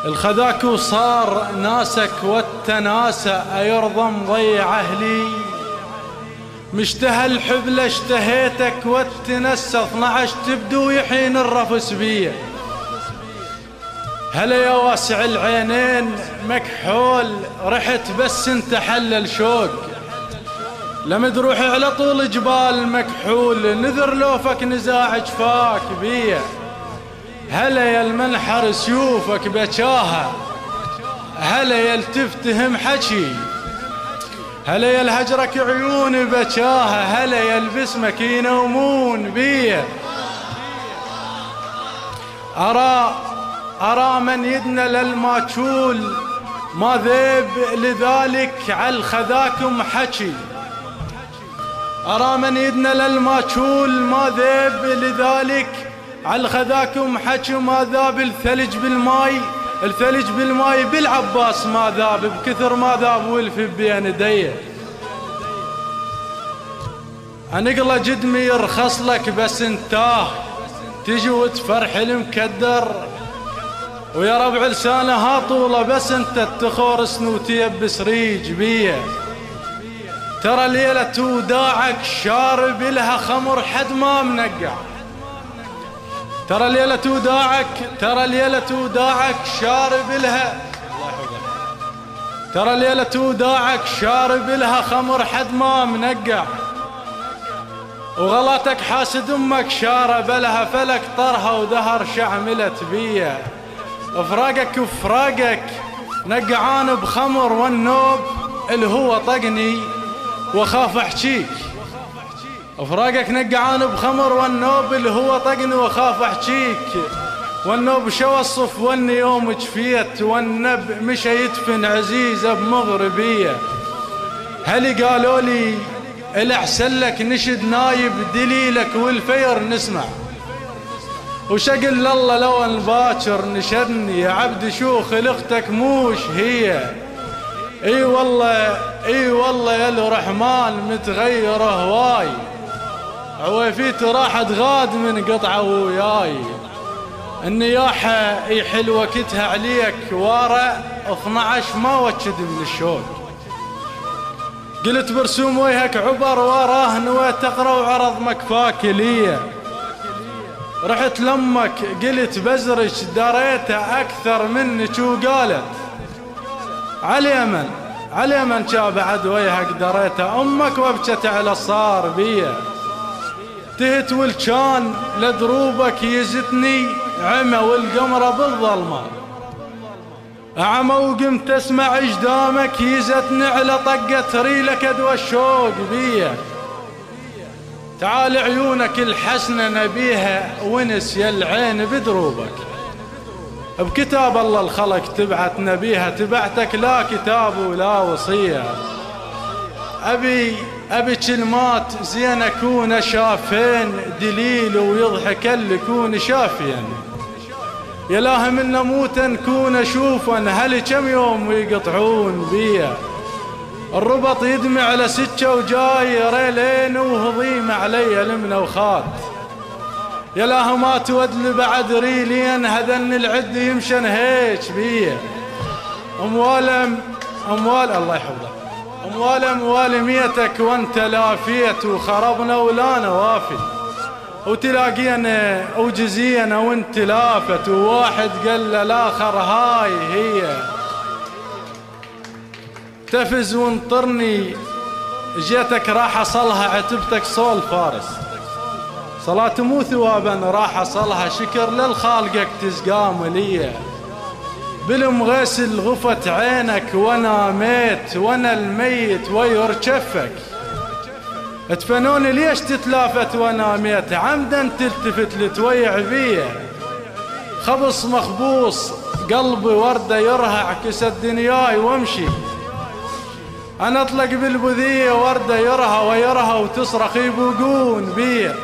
الخذاك وصار ناسك والتناسى أيرضى مضيع أهلي. مشتهى الحبلة اشتهيتك والتنسى 12 تبدو يحين الرفس بيه. هلا يا واسع العينين مكحول رحت بس انت حلل شوق. لما تروح على طول جبال مكحول نذر لوفك نزاع جفاك بيه. هلا يا المنحر سيوفك بجاها، هلا يا التفتهم حكي، هلا يا الهجرك عيوني بجاها، هلا يا البسمك ينومون بيه. أرى من يدنى للماكول ما ذيب لذلك عالخذاكم حكي. أرى من يدنى للماكول ما ذيب لذلك عالخذاكم حكي. ما ذاب الثلج بالماي، الثلج بالماي بالعباس ما ذاب، بكثر ما ذاب ولف بين يديه. انقله جدمي يرخص لك بس انتاه تجي وتفرح المكدر. ويا ربع لسانها طوله بس انت تخور سنوتيه بسريج بيه. ترى ليلة وداعك شارب لها خمر حد ما منقع. ترى ليلة وداعك، ترى ليلة وداعك شارب لها، ترى ليلة وداعك شارب لها خمر حد ما منقع. وغلطك حاسد امك شارب لها فلك طرها ودهر شعملت بيه. فراقك وفراقك نقعان بخمر والنوب الهوى طقني وخاف احكيك. فراقك نقعان بخمر والنوب الهوى طقني وخاف احكيك. والنوب شوى الصف والني يوم جفيت والنب مشى يدفن عزيزه بمغربيه. هلي قالوا لي الاحسن لك نشد نايب دليلك والفير نسمع. وشقل الله لو الباكر نشدني يا عبد شوخ اختك موش هي. اي والله اي والله يا الرحمن متغير هواي. عويفيت راحت غاد من قطعه وياي. النياحه اي حلوه كتها عليك ورا 12 ما وجد من الشوق. قلت برسوم وجهك عبر وراه نويت تقرا وعرض مكفاك ليه. رحت لامك قلت بزرج دريته اكثر منك وقالت على اليمن شا بعد وجهك دريته امك وبكت على الصار بيه. تهت والكان لدروبك يزتني عمى والقمره بالظلمه. أعمى وقمت اسمع اجدامك يزتني على طقة ريلك ادوى الشوق بيه. تعال عيونك الحسنة نبيها ونس يا العين بدروبك. بكتاب الله الخلق تبعت نبيها تبعتك لا كتاب ولا وصية. أبي كلمات زين أكون شافين دليل ويضحك اللي يكون شافيا. يا لاه من نموت نكون اشوفا هل كم يوم ويقطعون بيا. الربط يدمع على سكه وجاي ريلين وهضيم علي لمنه وخات. يا لاه ما تودل بعد ريلين هذن العد يمشن هيك بيا. اموال الله يحفظك اموال ميتك وانت لافيت وخربنا ولا نوافي. وتلاقينا وجزينا وانت لافت وواحد قال للاخر هاي هي. تفز وانطرني جيتك راح اصلها عتبتك صول فارس. صلاة مو ثوابا راح اصلها شكر للخالقك تسقام ليا. بالمغسل غفت عينك وانا ميت وانا الميت ويرجفك. اتفنوني ليش تتلافت وانا ميت عمدا تلتفت لتويع بيه. خبص مخبوص قلبي ورده يرهع كسد دنياي وامشي. انا اطلق بالبذيه ورده يرهى ويرهى وتصرخ يبوقون بيه.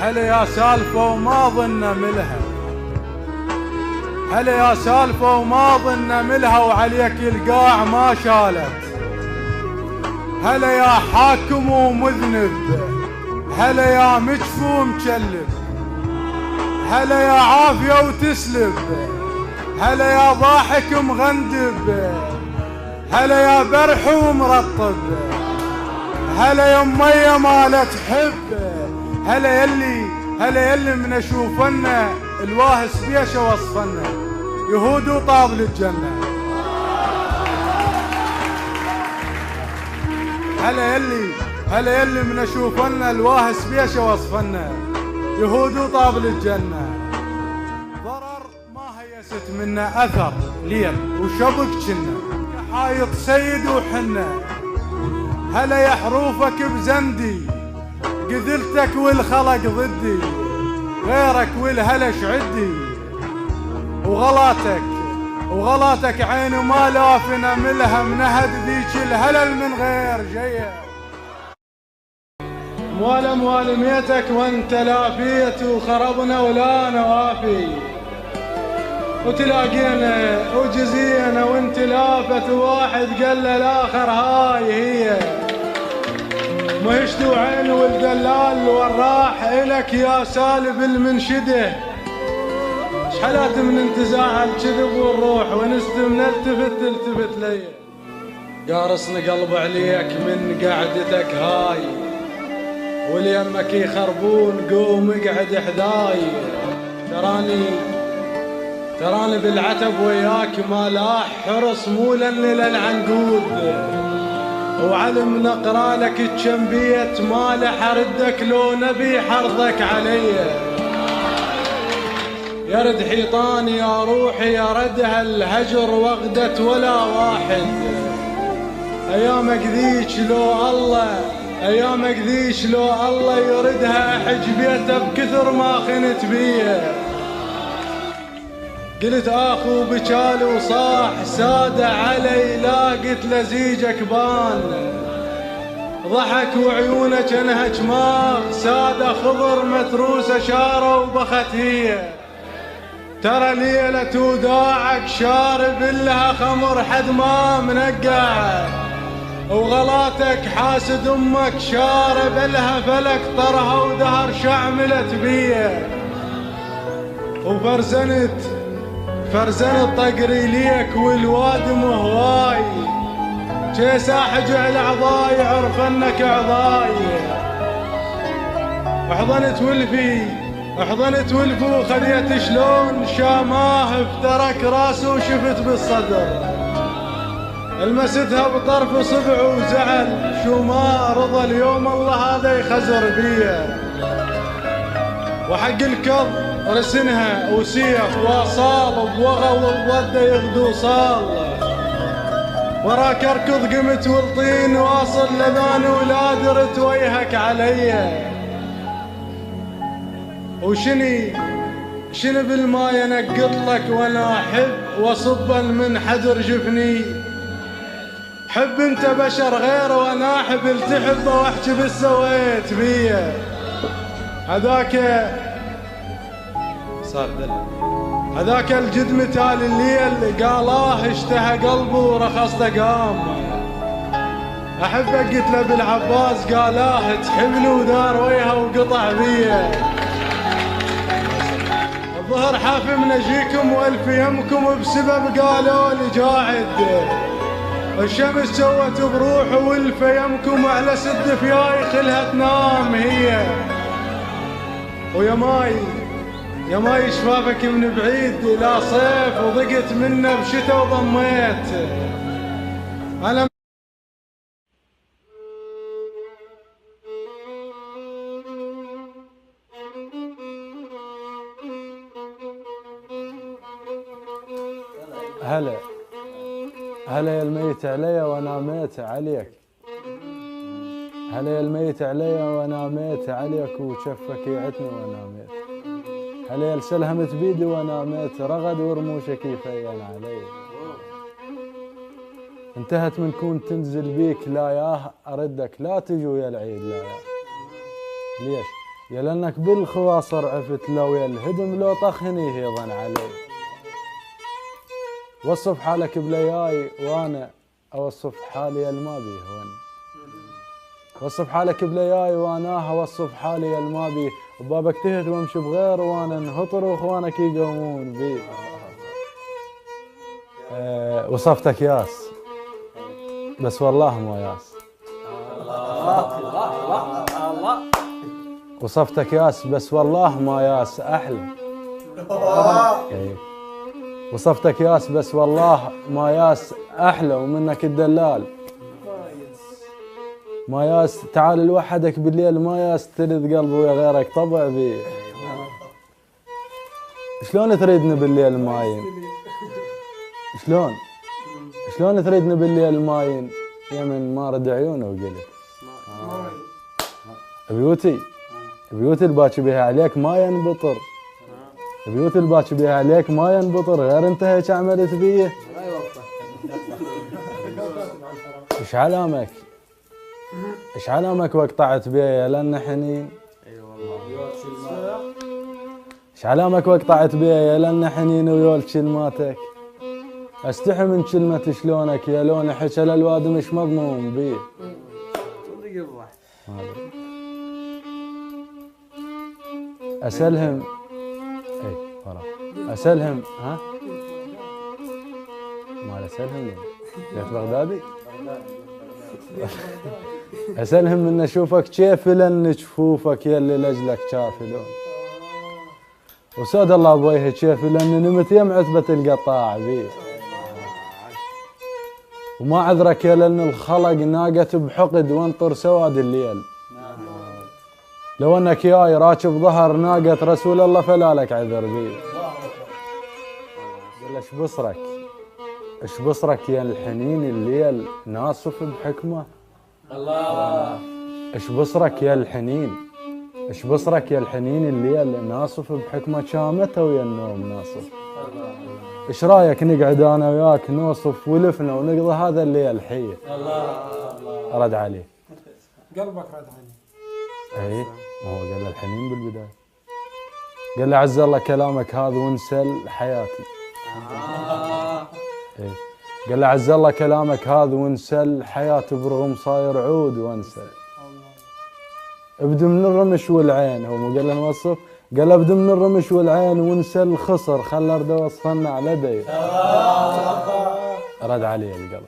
هلا يا سالفة وما ظن ملها. هلا يا سالفة وما ظن ملها وعليك القاع ما شالت. هلا يا حاكم ومذنب، هلا يا مجفو ومكلب، هلا يا عافية وتسلب، هلا يا ضاحك مغندب، هلا يا برح ومرطب، هلا يا مية ما لا تحب. هلا يلي من اشوفنا الواهس بيش وصفنا يهود وطابل الجنة. هلا يلي من اشوفنا الواهس بيش وصفنا يهود وطابل الجنة. ضرر ما هيست منا اثر ليل وشبك جنة حايط سيد وحنة. هلا يا حروفك بزندي قذلتك والخلق ضدي غيرك والهلش عدي. وغلاتك عين ما لافنا ملها منهد ذيك الهلل من غير جيه. موال ميتك وانت لافيت وخربنا ولا نوافي وتلاقينا وجزينا وانت لافت واحد قال للاخر هاي هي مهشت وعين والدلال والراح الك يا سالب المنشده. شحلات من انتزاع الكذب والروح ونستم تلتفت لي قارصنا قلب عليك من قعدتك هاي وليمك يخربون قوم اقعد حداي. تراني بالعتب وياك ما لاح حرص مو للعنقود وعلم نقرا لك الجنبية ما لحردك لو نبي حرضك علي. يرد حيطاني يا روحي يردها الهجر وغدت ولا واحد. ايامك ذيك لو الله يردها احج بيته بكثر ما خنت بيه. قلت اخو بجال وصاح سادة علي لا قلت لزيجك بان ضحك وعيونه جنها جماغ سادة خضر متروسة شارة وبخت هي. ترى ليلة وداعك شارب لها خمر حد ما منقع وغلاتك حاسد امك شارب لها فلك طرها ودهر شعملت بيه. وفرزنت طقري ليك والوادم هواي جيس احج على عضاي عرف انك عضاي. احضنت ولفي وخذيت شلون شاماه افترك راسه وشفت بالصدر المستها بطرف صبع وزعل شو ما رضى اليوم الله هذا يخزر بيه. وحق الكظ رسنها وسيف وصال بوغى وبوده يغدو صال وراك اركض قمت والطين واصل لذان ولا درت ويهك علي. شني بالما ينقط لك وانا احب وصب من حدر جفني. حب انت بشر غير وانا احب التحبه واحكي بالسويت بيه. هذاك الجد متال الليل قالاه اشتهى قلبه ورخص قام. احبك قلت له بالعباس قالاه تحبني ودار ويها وقطع بيه. الظهر حافم نجيكم والف يمكم بسبب قالوا لي جاعد. الشمس سوت بروح والف يمكم على سد فياي خلها تنام هي. ويا ماي شفافك من بعيد لا صيف وضقت منه بشتا وضميت. انا هلا يا الميت علي وانا ميت عليك. هلا يا الميت علي وانا ميت عليك وشفك يعتني وانا ميت. هلا يا السلهمت بيدي وانا ميت رغد ورموشك يفين علي. انتهت من كون تنزل بيك لا ياه اردك لا تجي ويا العيد لا ياه. ليش؟ يا لانك بالخواصر عفت لو يا الهدم لو طخني هيضا علي. وصف حالك بلياي وانا اوصف حالي الما بيه ون. وصف حالك بلياي واناها وصف حالي الما بيه، وبابك تهت وامشي بغير وانا انهطر واخوانك يقومون بي. وصفتك ياس بس والله ما ياس. وصفتك ياس بس والله ما ياس احلى. وصفتك ياس بس والله ما ياس احلى ومنك الدلال. ما ياس تعال لوحدك بالليل ما ياس تلذ قلبي ويا غيرك طبع بي. شلون تريدني بالليل ماين؟ شلون تريدني بالليل ماين؟ يمن ما رد عيونه وقلت بيوتي الباكي بيها عليك ما ينبطر. بيوتي الباكي بيها عليك ما ينبطر، غير انت هيك عملت بيه. ايش علامك وقطعت بيه لان حنين؟ ايش علامك وقطعت بيه لان حنين ويول كلماتك؟ استحي من كلمة شلونك يا لون حكى للواد مش مضمون بيه. اسلهم اسلهم ها؟ مال اسلهم بيت بغدادي؟ اسلهم من اشوفك كيف لن جفوفك يلي لاجلك شافلون. وسود الله بوجهك كيف لان نمت يم عتبة القطاع بيه. وما عذرك يا لان الخلق ناقت بحقد وانطر سواد الليل. لو انك ياي راكب ظهر ناقة رسول الله فلا لك عذر بيه. قال ايش بصرك يا الحنين الليل ناصف بحكمه. الله ايش بصرك يا الحنين الليل ناصف بحكمه شامته ويا النوم ناصف. ايش رايك نقعد انا وياك نوصف ولفنا ونقضي هذا الليل حيه. الله رد عليه قلبك رد عليه. اي هو قال له الحنين بالبدايه، قال له عز الله كلامك هذا وانسى حياتي. إيه؟ قال له عز الله كلامك هذا وانسى حياتي برغم صاير عود وانسى. ابدو من الرمش والعين، هو مو قال له نوصف؟ قال ابدو من الرمش والعين وانسى الخصر خلى ارد وصفنا على دي. رد عليه القلب.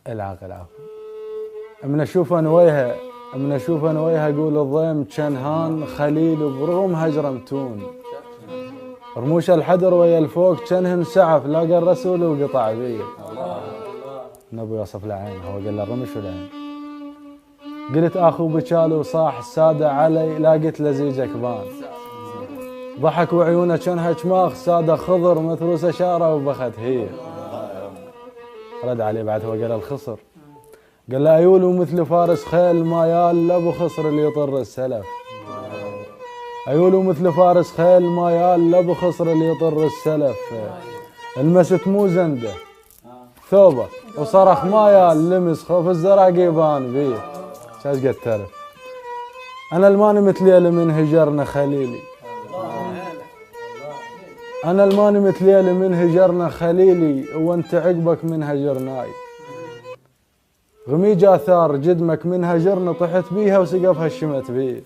العقل عفوا. من اشوف انا وياها اقول الضيم كنهان خليل برغم هجر متون. رموش الحدر ويا الفوق كنهن سعف لاقى الرسول وقطع بيه. نبي يوصف العين، هو قال له الرمش والعين. قلت اخو بكالي وصاح الساده علي لاقيت لزيجك بان. ضحك وعيونه كانها شماخ ساده خضر متروسه شاره وبخت هي. رد عليه بعد هو قال الخصر. قال له ايول ومثل فارس خيل ما يال لابو خصر اللي يطر السلف. ايول ومثل فارس خيل ما يال لابو خصر اللي يطر السلف. المست مو زنده ثوبه وصرخ ما يال لمس خوف الزرع قيبان بيه. شاش قد تعرف انا الماني متليل من هجرنا خليلي. انا الماني متليل من هجرنا خليلي وانت عقبك من هجرناي. غميج اثار جدمك من هجرنا طحت بيها وسقفها الشمت بيه.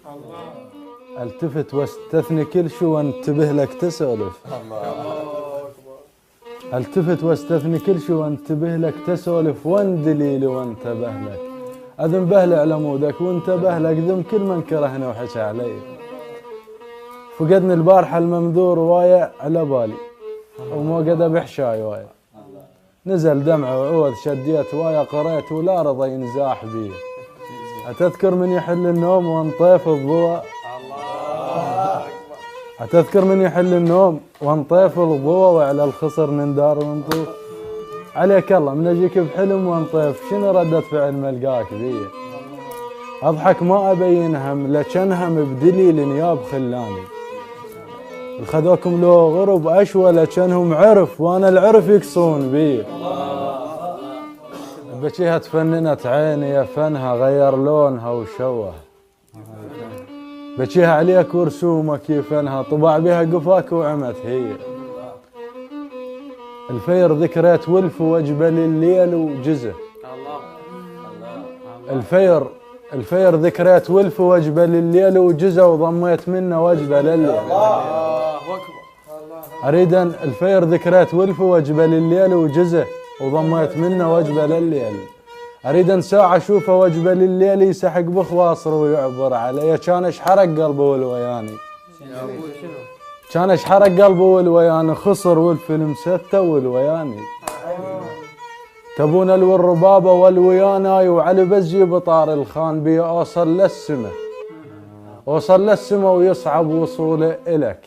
التفت واستثني كل شو وانتبه لك تسولف. التفت واستثني كل شو وانتبه لك تسولف واندليلي وانتبه لك. اذن بهل على مودك وانتبه لك ذم كل من كرهنا وحكى علي. فقدني البارحه الممذور وايا على بالي وما قد بحشاي وايا. نزل دمع وعوض شديت وايا قريت ولا رضى ينزاح بيه. أتذكر من يحل النوم وانطيف الضوء. أتذكر من يحل النوم وانطيف الضوء وعلى الخصر نندار ونطوف. عليك الله من اجيك بحلم وانطيف شنو ردة فعل ملقاك بيه. اضحك ما ابين هم لكنهم بدليل نياب خلاني. خذوكم لو غرب اشوى لكنهم عرف وانا العرف يقصون بيه. بكيها تفننت عيني يا فنها غير لونها وشوه. بكيها عليك ورسومك يفنها طبع بها قفاك وعمت هي. الفير ذكريات ولف وجبل الليل وجزه. الفير ذكريات ولف وجبل الليل وجزه وضميت منه وجبه لليل. الله اكبر. اريد الفير ذكريات ولف وجبل الليل وجزه وضميت منه وجبه لليل. اريد ساعه اشوفه وجبه لليل يسحق بخواصر ويعبر علي. كان اشحرق قلبه والوياني. كان اشحرق قلبه والوياني خسر والفيلم سته والوياني. تبون الربابه والوياناي وعلي بزي بطار الخان بي اوصل للسما. اوصل للسما ويصعب وصوله الك.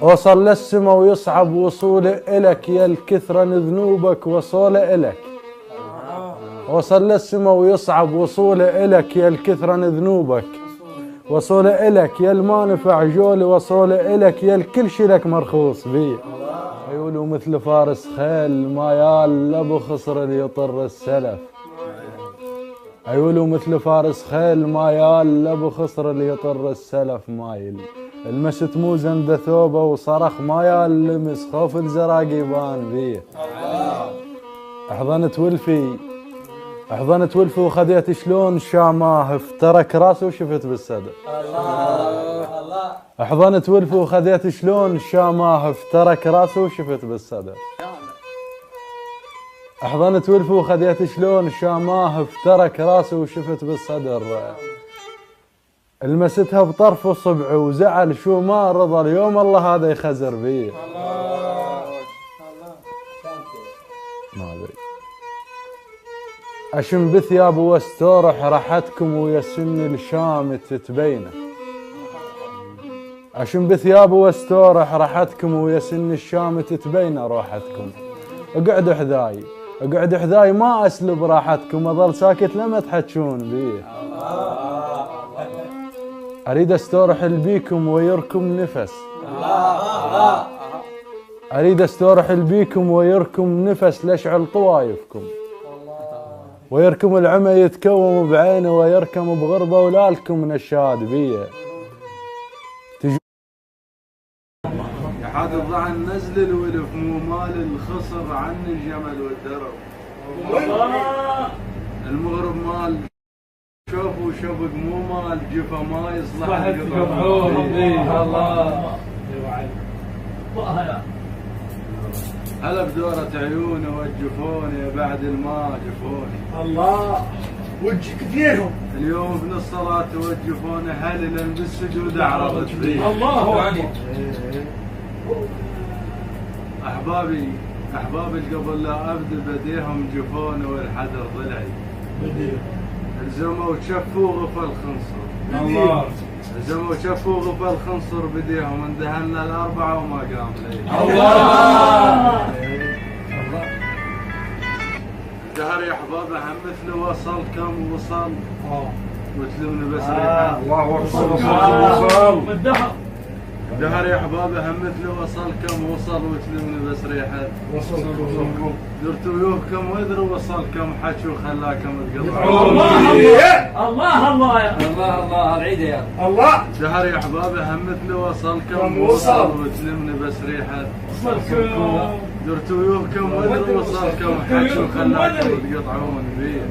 اوصل للسما ويصعب وصوله الك يا الكثرة ذنوبك وصوله الك. اوصل للسما ويصعب وصوله الك يا الكثرة ذنوبك وصوله الك يا المانفع جولي وصوله الك يا الكل شي لك مرخوص بيه. عيونه مثل فارس خيل ما يال لابو خصر اللي يطر السلف. عيونه مثل فارس خيل ما يال لابو خصر اللي يطر السلف مايل. المست مو زند ثوبه وصرخ ما يال لمس خوف الزراق يبان بيه. احضنت ولفي وخذيت شلون شاماه افترك راسه وشفت بالصدر. احضنت ولفي وخذيت شلون شاماه افترك راسه وشفت بالصدر. احضنت ولفي وخذيت شلون شاماه افترك راسه وشفت بالصدر. لمستها بطرف اصبعي وزعل شو ما رضى اليوم الله هذا يخزر بيه. ما ادري اشم بثياب واستورح راحتكم ويا سن الشام تتبينه. اشم بثياب واستورح راحتكم ويا سن الشام تتبينه روحتكم. اقعدوا حذاي ما اسلب راحتكم اظل ساكت لما تحجون بيه. اريد استورح بيكم ويركم نفس. اريد استورح بيكم ويركم نفس لاشعل طوايفكم. ويركم العمى يتكوم بعينه ويركم بغربه ولالكم نشاد بيه. يا حاد الضعن نزل الولف مو مال الخصر عن الجمل والدرب. المغرب مال شوف وشبك مو مال جفا ما يصلح الله. هلا بدورة عيوني وجفوني بعد ما جفوني. الله وجهك فيهم اليوم ابن الصلاة توجفوني هللا بالسجود اعرضت فيه. الله اكبر. احبابي قبل لا ابدا بديهم جفوني والحدر ضلعي. الزموا وشفوا غفى الخنصر. الله الزموا وشفوا غفى الخنصر بديهم اندهنا الاربعه وما قام لي. الله الدهر يا احبابي هم مثل وصل كم وصل وتلمني بس ريحه. الله اكبر. وصل الدهر يا احبابي هم مثل وصل كم وصل وتلمني بس ريحه. وصلكم درت ويوهكم وادروا وصل كم حكوا خلاكم تقطعون. الله يا الله العيد يا الله. دهر يا احبابي هم مثل وصل كم وصل وتلمني بس ريحه. وصلكم درت ويوهكم وادروا وصل كم حكوا خلاكم تقطعون بيه.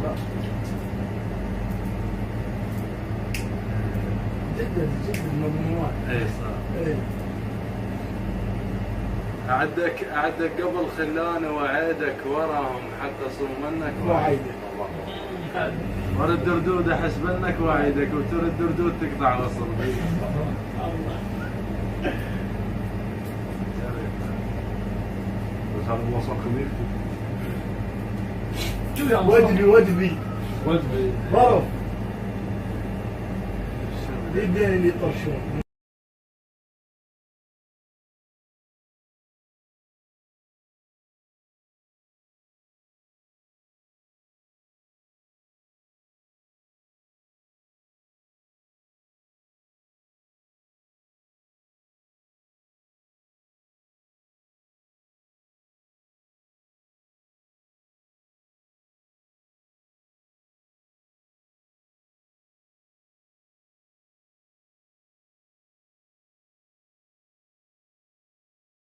جدا ممنوع. اي صح. اعدك قبل خلاني واعيدك وراهم حتى صومنك وعيدك. ورد دردود احس بنك واعيدك وترد دردود تقطع وصل بي. بس هذا وصل كبير. ودبي ضرب. يدين اللي يطرشون.